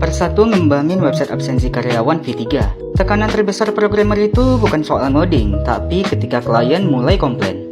Part 1, ngembangin website absensi karyawan V3. Tekanan terbesar programmer itu bukan soal ngoding, tapi ketika klien mulai komplain.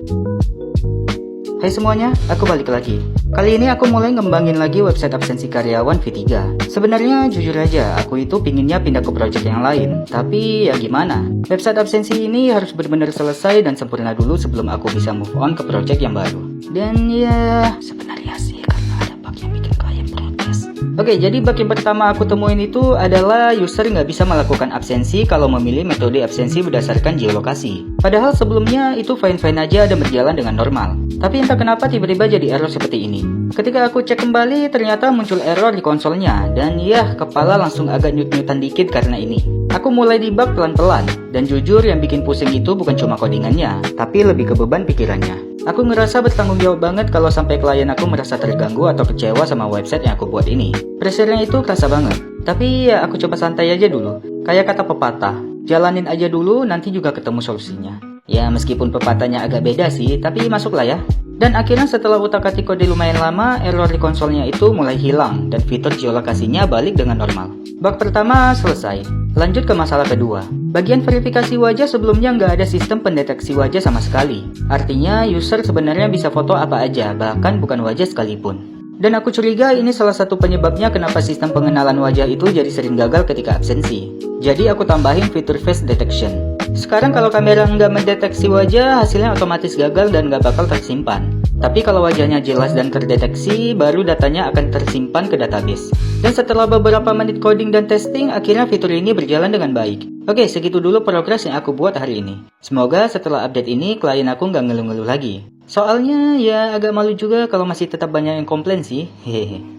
Hai semuanya, aku balik lagi. Kali ini aku mulai ngembangin lagi website absensi karyawan V3. Sebenarnya jujur aja, aku itu pinginnya pindah ke project yang lain. Tapi ya gimana? Website absensi ini harus benar-benar selesai dan sempurna dulu sebelum aku bisa move on ke project yang baru. Dan ya, sebenarnya sih karena ada bug yang bikin klien protes. Oke, jadi bug yang pertama aku temuin itu adalah user nggak bisa melakukan absensi kalau memilih metode absensi berdasarkan geolokasi. Padahal sebelumnya itu fine-fine aja dan berjalan dengan normal. Tapi entah kenapa tiba-tiba jadi error seperti ini. Ketika aku cek kembali, ternyata muncul error di konsolnya. Dan ya, kepala langsung agak nyut-nyutan dikit karena ini. Aku mulai debug pelan-pelan. Dan jujur yang bikin pusing itu bukan cuma codingannya, tapi lebih ke beban pikirannya. Aku ngerasa bertanggung jawab banget kalau sampai klien aku merasa terganggu atau kecewa sama website yang aku buat ini. Pressure-nya itu kerasa banget. Tapi ya aku coba santai aja dulu. Kayak kata pepatah, jalanin aja dulu nanti juga ketemu solusinya. Ya meskipun pepatahnya agak beda sih, tapi masuklah ya. Dan akhirnya setelah utak-atik kode lumayan lama, error di konsolnya itu mulai hilang dan fitur geolokasinya balik dengan normal. Bug pertama selesai. Lanjut ke masalah kedua. Bagian verifikasi wajah sebelumnya nggak ada sistem pendeteksi wajah sama sekali. Artinya user sebenarnya bisa foto apa aja, bahkan bukan wajah sekalipun. Dan aku curiga ini salah satu penyebabnya kenapa sistem pengenalan wajah itu jadi sering gagal ketika absensi. Jadi aku tambahin fitur face detection. Sekarang kalau kamera nggak mendeteksi wajah, hasilnya otomatis gagal dan nggak bakal tersimpan. Tapi kalau wajahnya jelas dan terdeteksi, baru datanya akan tersimpan ke database. Dan setelah beberapa menit coding dan testing, akhirnya fitur ini berjalan dengan baik. Oke, segitu dulu progres yang aku buat hari ini. Semoga setelah update ini, klien aku nggak ngeluh-ngeluh lagi. Soalnya ya agak malu juga kalau masih tetap banyak yang komplain sih. Hehehe.